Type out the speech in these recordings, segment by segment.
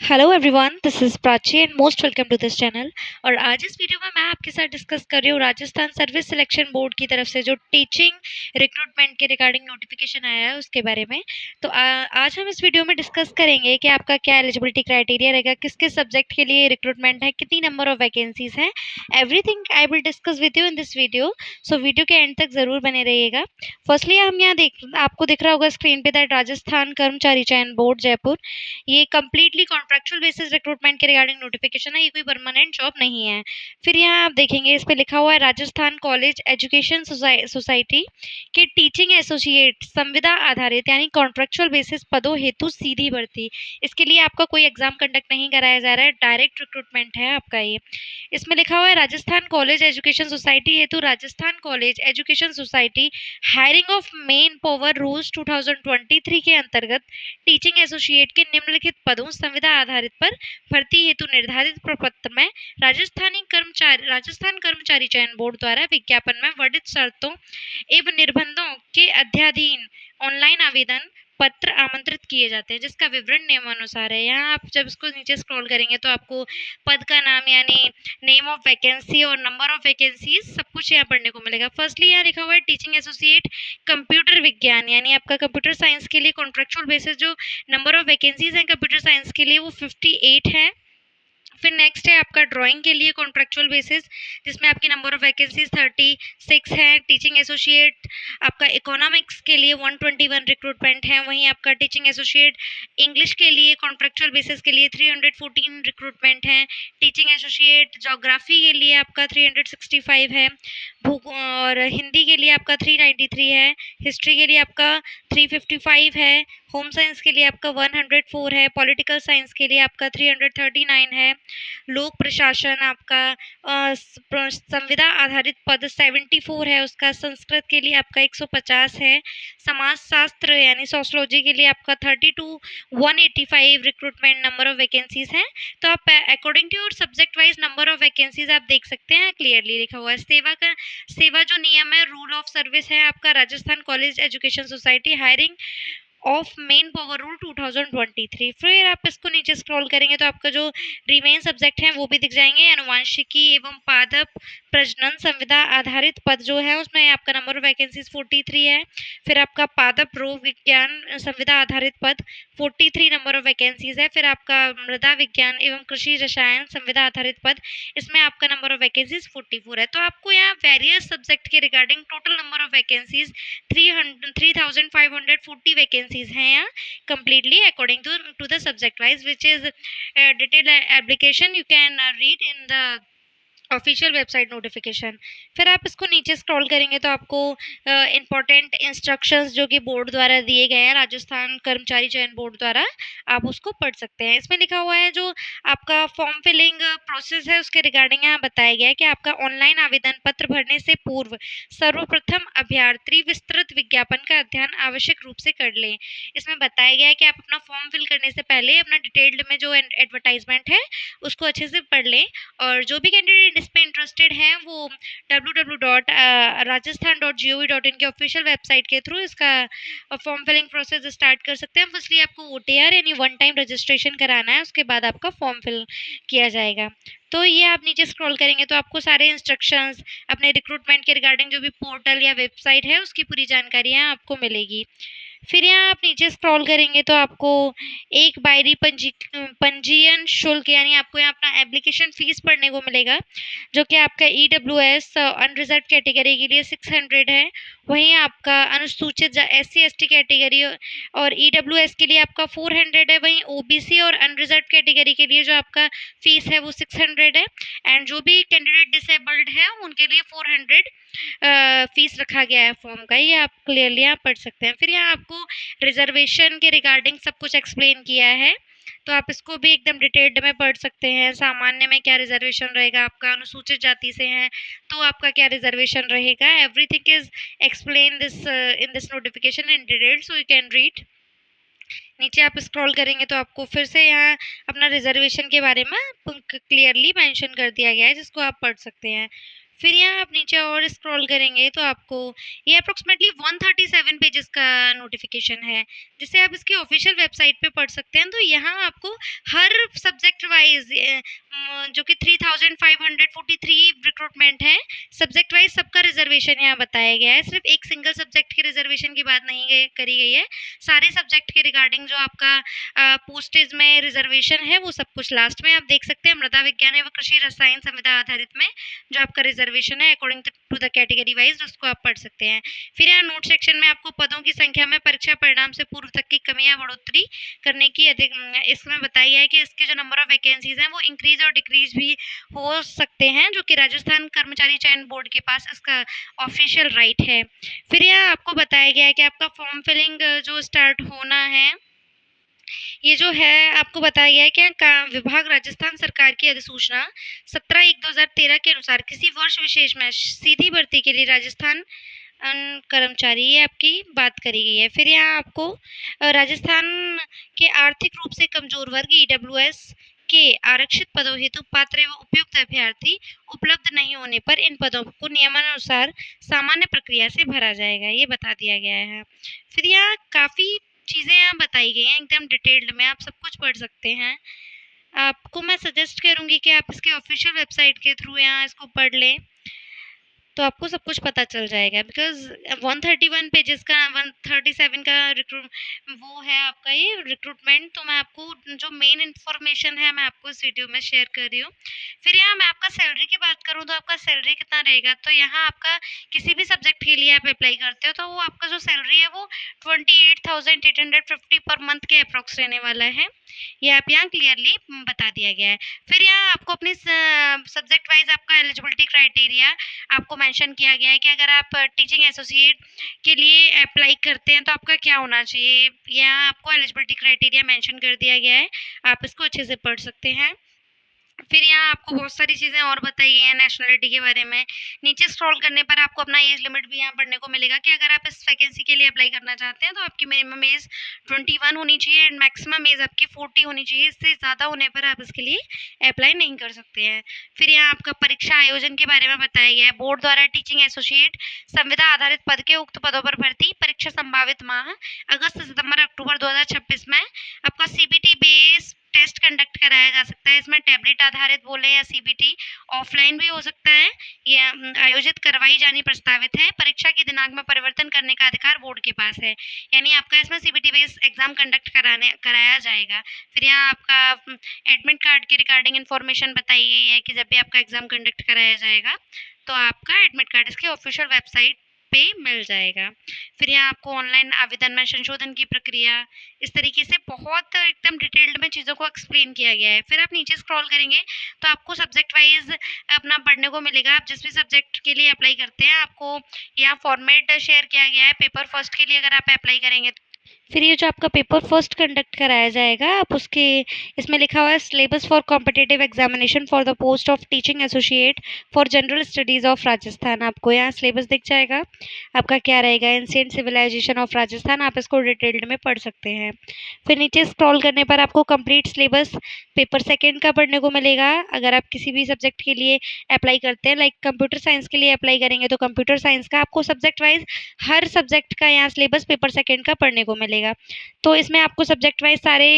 Hello everyone, this is Prachi and most welcome to this channel. और आज इस video में मैं आपके साथ डिस्कस कर रही हूँ राजस्थान सर्विस सिलेक्शन बोर्ड की तरफ से जो टीचिंग रिक्रूटमेंट के रिगार्डिंग नोटिफिकेशन आया है उसके बारे में। तो आज हम इस वीडियो में डिस्कस करेंगे कि आपका क्या एलिजिबिलिटी क्राइटेरिया रहेगा, किस किस सब्जेक्ट के लिए रिक्रूटमेंट है, कितनी नंबर ऑफ वैकेंसीज हैं। Everything I will discuss with you in this video, so video के एंड तक जरूर बने रहिएगा। फर्स्टली हम यहाँ आपको दिख रहा होगा स्क्रीन पे दैट राजस्थान कर्मचारी चयन बोर्ड जयपुर, ये कंप्लीटली कॉन्ट्रैक्चुअल बेसिस रिक्रूटमेंट के रिगार्डिंग नोटिफिकेशन है, ये कोई परमानेंट जॉब नहीं है। फिर यहाँ आप देखेंगे इस पे लिखा हुआ है राजस्थान कॉलेज एजुकेशन सोसाइटी के टीचिंग एसोसिएट संविदा आधारित यानी कॉन्ट्रैक्चुअल बेसिस पदों हेतु सीधी भर्ती। इसके लिए आपका कोई एग्जाम कंडक्ट नहीं कराया जा रहा है, डायरेक्ट रिक्रूटमेंट है आपका ये। इसमें लिखा हुआ है राजस्थान कॉलेज एजुकेशन सोसाइटी हेतु Rajasthan college education society hiring of main power rules 2023 के अंतर्गत टीचिंग एसोसिएट के निम्नलिखित पदों संविदा आधारित पर भर्ती हेतु निर्धारित प्रपत्र में राजस्थान कर्मचारी चयन बोर्ड द्वारा विज्ञापन में वर्णित शर्तों एवं निर्बंधों के अध्याधीन ऑनलाइन आवेदन पत्र आमंत्रित किए जाते हैं, जिसका विवरण नियमानुसार है। यहाँ आप जब इसको नीचे स्क्रॉल करेंगे तो आपको पद का नाम यानी नेम ऑफ वैकेंसी और नंबर ऑफ वैकेंसीज सब कुछ यहाँ पढ़ने को मिलेगा। फर्स्टली यहाँ लिखा हुआ है टीचिंग एसोसिएट कंप्यूटर विज्ञान, यानी आपका कंप्यूटर साइंस के लिए कॉन्ट्रेक्चुअल बेसिस जो नंबर ऑफ वैकेंसीज हैं कंप्यूटर साइंस के लिए वो 58 है। फिर नेक्स्ट है आपका ड्राइंग के लिए कॉन्ट्रेक्चुअल बेसिस, जिसमें आपकी नंबर ऑफ वैकेंसीज 36 है। टीचिंग एसोसिएट आपका इकोनॉमिक्स के लिए 121 रिक्रूटमेंट है। वहीं आपका टीचिंग एसोसिएट इंग्लिश के लिए कॉन्ट्रेक्चुअल बेसिस के लिए 314 रिक्रूटमेंट है। टीचिंग एसोसिएट जोग्राफी के लिए आपका 365 है। और हिंदी के लिए आपका 393 है। हिस्ट्री के लिए आपका 355 है। होम साइंस के लिए आपका 104 है। पॉलिटिकल साइंस के लिए आपका 339 है। लोक प्रशासन आपका संविदा आधारित पद 74 है उसका। संस्कृत के लिए आपका 150 है। समाज शास्त्र यानी सोशोलॉजी के लिए आपका 32 185 रिक्रूटमेंट नंबर ऑफ वैकेंसीज हैं। तो आप according to your subject wise number of vacancies आप देख सकते हैं, क्लियरली लिखा हुआ है। सेवा जो नियम है, रूल ऑफ सर्विस है आपका Rajasthan college education society hiring of main power rule 2023। फिर आप इसको नीचे स्क्रॉल करेंगे तो आपका जो रिमेन सब्जेक्ट हैं वो भी दिख जाएंगे। अनुवांशिकी एवं पादप प्रजनन संविदा आधारित पद जो है उसमें आपका नंबर ऑफ वैकेंसीज 43 है। फिर आपका पादप रोग विज्ञान संविदा आधारित पद 43 नंबर ऑफ वैकेंसीज है। फिर आपका मृदा विज्ञान एवं कृषि रसायन संविदा आधारित पद, इसमें आपका नंबर ऑफ वैकेंसीज 44 है। तो आपको यहाँ वेरियस सब्जेक्ट के regarding total number of vacancies 3540 vacancies हैं यहाँ completely according to the subject wise, which is detailed application you can read in the official website notification. फिर आप इसको नीचे स्क्रॉल करेंगे तो आपको इम्पोर्टेंट इंस्ट्रक्शंस जो कि बोर्ड द्वारा दिए गए हैं, राजस्थान कर्मचारी चयन बोर्ड द्वारा, आप उसको पढ़ सकते हैं। इसमें लिखा हुआ है जो आपका फॉर्म फिलिंग प्रोसेस है उसके रिगार्डिंग यहाँ बताया गया है कि आपका ऑनलाइन आवेदन पत्र भरने से पूर्व सर्वप्रथम अभ्यर्थी विस्तृत विज्ञापन का अध्ययन आवश्यक रूप से कर लें। इसमें बताया गया है कि आप अपना फॉर्म फिल करने से पहले अपना डिटेल्ड में जो एडवर्टाइजमेंट है उसको अच्छे से पढ़ लें। और जो भी कैंडिडेट इस पे इंटरेस्टेड हैं वो www.rajasthan.gov.in के ऑफिशियल वेबसाइट के थ्रू इसका फॉर्म फिलिंग प्रोसेस स्टार्ट कर सकते हैं। फर्स्टली आपको OTR यानी वन टाइम रजिस्ट्रेशन कराना है, उसके बाद आपका फॉर्म फिल किया जाएगा। तो ये आप नीचे स्क्रॉल करेंगे तो आपको सारे इंस्ट्रक्शंस अपने रिक्रूटमेंट के रिगार्डिंग जो भी पोर्टल या वेबसाइट है उसकी पूरी जानकारी यहाँ आपको मिलेगी। फिर यहाँ आप नीचे स्क्रॉल करेंगे तो आपको एक बायरी पंजीयन शुल्क यानी आपको यहाँ अपना एप्लीकेशन फीस पढ़ने को मिलेगा, जो कि आपका EWS अनरिजर्व कैटेगरी के लिए 600 है। वहीं आपका अनुसूचित SC ST कैटेगरी और EWS के लिए आपका 400 है। वहीं OBC और अनरिजर्व कैटेगरी के लिए जो आपका फीस है वो 600 है। एंड जो भी कैंडिडेट डिसेबल्ड है उनके लिए 400 फीस रखा गया है फॉर्म का, ये आप क्लियरली यहाँ पढ़ सकते हैं। फिर यहाँ आपको रिजर्वेशन के रिगार्डिंग सब कुछ एक्सप्लेन किया है, तो आप इसको भी एकदम डिटेल्ड में पढ़ सकते हैं। सामान्य में क्या रिजर्वेशन रहेगा, आपका अनुसूचित जाति से हैं तो आपका क्या रिजर्वेशन रहेगा, everything is explain this in this notification in detail, so you can read. नीचे आप स्क्रॉल करेंगे तो आपको फिर से यहाँ अपना रिजर्वेशन के बारे में क्लियरली मेंशन कर दिया गया है, जिसको आप पढ़ सकते हैं। फिर यहाँ आप नीचे और स्क्रॉल करेंगे तो आपको ये अप्रोक्सीमेटली 137 पेजेस का नोटिफिकेशन है, जिसे आप इसकी ऑफिशियल वेबसाइट पे पढ़ सकते हैं। तो यहाँ आपको हर सब्जेक्ट वाइज जो कि 3543 रिक्रूटमेंट है, सब्जेक्ट वाइज सबका रिजर्वेशन यहाँ बताया गया है। सिर्फ एक सिंगल सब्जेक्ट के रिजर्वेशन की बात नहीं करी गई है, सारे सब्जेक्ट के रिगार्डिंग जो आपका पोस्टेज में रिजर्वेशन है वो सब कुछ लास्ट में आप देख सकते हैं। मृदा विज्ञान एवं कृषि रसायन संविदा आधारित में जो आपका रिजर्वेशन है according to the category wise उसको आप पढ़ सकते हैं। फिर यहाँ नोट सेक्शन में आपको पदों की संख्या में परीक्षा परिणाम से पूर्व तक की कमी या बढ़ोतरी करने की अधिक इसमें बताया गया है कि इसके जो नंबर ऑफ वैकेंसीज हैं वो इंक्रीज और डिक्रीज भी हो सकते हैं, जो कि राजस्थान कर्मचारी चयन बोर्ड के पास इसका ऑफिशियल राइट है। फिर यहाँ आपको बताया गया है कि आपका फॉर्म फिलिंग जो स्टार्ट होना है, ये जो है आपको बताया गया है कि विभाग राजस्थान सरकार की अधिसूचना 17/1/2013 के अनुसार किसी वर्ष विशेष में सीधी भर्ती के लिए राजस्थान कर्मचारी, ये आपकी बात करी गई है। फिर यहाँ आपको राजस्थान के आर्थिक रूप से कमजोर वर्ग EWS के आरक्षित पदों हेतु पात्र एवं उपयुक्त अभ्यर्थी उपलब्ध नहीं होने पर इन पदों को नियमानुसार सामान्य प्रक्रिया से भरा जाएगा, ये बता दिया गया है। फिर यहाँ काफ़ी चीज़ें यहाँ बताई गई हैं एकदम डिटेल्ड में, आप सब कुछ पढ़ सकते हैं। आपको मैं सजेस्ट करूँगी कि आप इसके ऑफिशियल वेबसाइट के थ्रू यहाँ इसको पढ़ लें, तो आपको सब कुछ पता चल जाएगा। बिकॉज 131 पेजेस का 137 का वो है आपका ये रिक्रूटमेंट। तो मैं आपको जो मेन इन्फॉर्मेशन है मैं आपको इस वीडियो में शेयर कर रही हूँ। फिर यहाँ मैं आपका सैलरी की बात करूँ तो आपका सैलरी कितना रहेगा, तो यहाँ आपका किसी भी सब्जेक्ट के लिए आप अप्लाई करते हो तो वो आपका जो सैलरी है वो 28,850 पर मंथ के अप्रॉक्स रहने वाला है, ये आप यहाँ क्लियरली बता दिया गया है। फिर यहाँ आपको अपने सब्जेक्ट वाइज आपका एलिजिबिलिटी क्राइटेरिया आपको मेंशन किया गया है कि अगर आप टीचिंग एसोसिएट के लिए अप्लाई करते हैं तो आपका क्या होना चाहिए, यहाँ आपको एलिजिबिलिटी क्राइटेरिया मेंशन कर दिया गया है, आप इसको अच्छे से पढ़ सकते हैं। फिर यहाँ आपको बहुत सारी चीज़ें और बताई गई हैं नेशनलिटी के बारे में। नीचे स्क्रॉल करने पर आपको अपना एज लिमिट भी यहाँ पढ़ने को मिलेगा कि अगर आप इस वैकेंसी के लिए अप्लाई करना चाहते हैं तो आपकी मिनिमम एज 21 होनी चाहिए एंड मैक्सिमम एज आपकी 40 होनी चाहिए। इससे ज़्यादा होने पर आप इसके लिए अप्लाई नहीं कर सकते हैं। फिर यहाँ आपका परीक्षा आयोजन के बारे में बताया गया है। बोर्ड द्वारा टीचिंग एसोसिएट संविदा आधारित पद के उक्त पदों पर भर्ती परीक्षा संभावित माह अगस्त सितंबर अक्टूबर 2026 में आपका CBT बेस्ड टेस्ट कंडक्ट कराया जा सकता है। इसमें टैबलेट आधारित बोले या CBT ऑफलाइन भी हो सकता है, या आयोजित करवाई जानी प्रस्तावित है। परीक्षा की दिनांक में परिवर्तन करने का अधिकार बोर्ड के पास है, यानी आपका इसमें CBT बेस्ड एग्जाम कंडक्ट कराया जाएगा। फिर यहाँ आपका एडमिट कार्ड के रिगार्डिंग इन्फॉर्मेशन बताई गई है कि जब भी आपका एग्जाम कंडक्ट कराया जाएगा तो आपका एडमिट कार्ड इसकी ऑफिशियल वेबसाइट पे मिल जाएगा। फिर यहाँ आपको ऑनलाइन आवेदन में संशोधन की प्रक्रिया, इस तरीके से बहुत एकदम डिटेल्ड में चीज़ों को एक्सप्लेन किया गया है। फिर आप नीचे स्क्रॉल करेंगे तो आपको सब्जेक्ट वाइज अपना पढ़ने को मिलेगा। आप जिस भी सब्जेक्ट के लिए अप्लाई करते हैं आपको यहाँ फॉर्मेट शेयर किया गया है पेपर फर्स्ट के लिए अगर आप अप्लाई करेंगे। फिर ये जो आपका पेपर फर्स्ट कंडक्ट कराया जाएगा, आप उसके इसमें लिखा हुआ है syllabus for competitive examination for the post of teaching associate for general studies of Rajasthan. आपको यहाँ सिलेबस दिख जाएगा आपका क्या रहेगा, एंशिएंट सिविलाइजेशन ऑफ राजस्थान, आप इसको डिटेल्ड में पढ़ सकते हैं। फिर नीचे स्क्रॉल करने पर आपको कंप्लीट सिलेबस पेपर सेकेंड का पढ़ने को मिलेगा। अगर आप किसी भी सब्जेक्ट के लिए अप्लाई करते हैं, लाइक कंप्यूटर साइंस के लिए अप्लाई करेंगे तो कंप्यूटर साइंस का आपको सब्जेक्ट वाइज हर सब्जेक्ट का यहाँ सिलेबस पेपर सेकेंड का पढ़ने को मिलेगा। तो इसमें आपको सब्जेक्ट वाइज सारे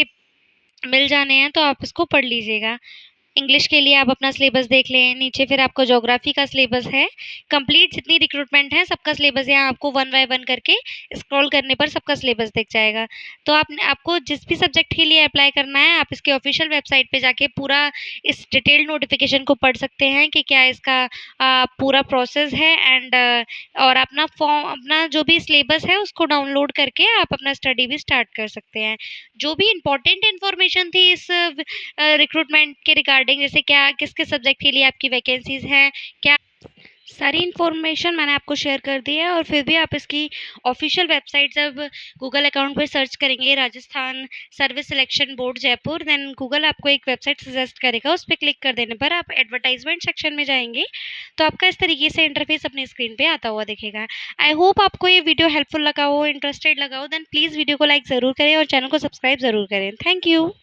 मिल जाने हैं, तो आप इसको पढ़ लीजिएगा। इंग्लिश के लिए आप अपना सिलेबस देख लें। नीचे फिर आपको ज्योग्राफी का सिलेबस है, कंप्लीट जितनी रिक्रूटमेंट है सबका सिलेबस यहाँ आपको 1 बाय 1 करके स्क्रॉल करने पर सबका सिलेबस दिख जाएगा। तो आपको जिस भी सब्जेक्ट के लिए अप्लाई करना है आप इसके ऑफिशियल वेबसाइट पे जाके पूरा इस डिटेल्ड नोटिफिकेशन को पढ़ सकते हैं कि क्या इसका पूरा प्रोसेस है एंड और अपना फॉर्म अपना जो भी सिलेबस है उसको डाउनलोड करके आप अपना स्टडी भी स्टार्ट कर सकते हैं। जो भी इम्पोर्टेंट इन्फॉर्मेशन थी इस रिक्रूटमेंट के रिगार्डिंग, जैसे क्या किस किस सब्जेक्ट के लिए आपकी वैकेंसीज हैं, क्या सारी इन्फॉर्मेशन मैंने आपको शेयर कर दी है। और फिर भी आप इसकी ऑफिशियल वेबसाइट जब गूगल अकाउंट पे सर्च करेंगे Rajasthan service selection board Jaipur, then Google आपको एक वेबसाइट सजेस्ट करेगा, उस पर क्लिक कर देने पर आप एडवर्टाइजमेंट सेक्शन में जाएंगे तो आपका इस तरीके से इंटरफेस अपने स्क्रीन पे आता हुआ दिखेगा। आई होप आपको ये वीडियो हेल्पफुल लगा हो, इंटरेस्टेड लगा हो, देन प्लीज़ वीडियो को लाइक ज़रूर करें और चैनल को सब्सक्राइब ज़रूर करें। Thank you.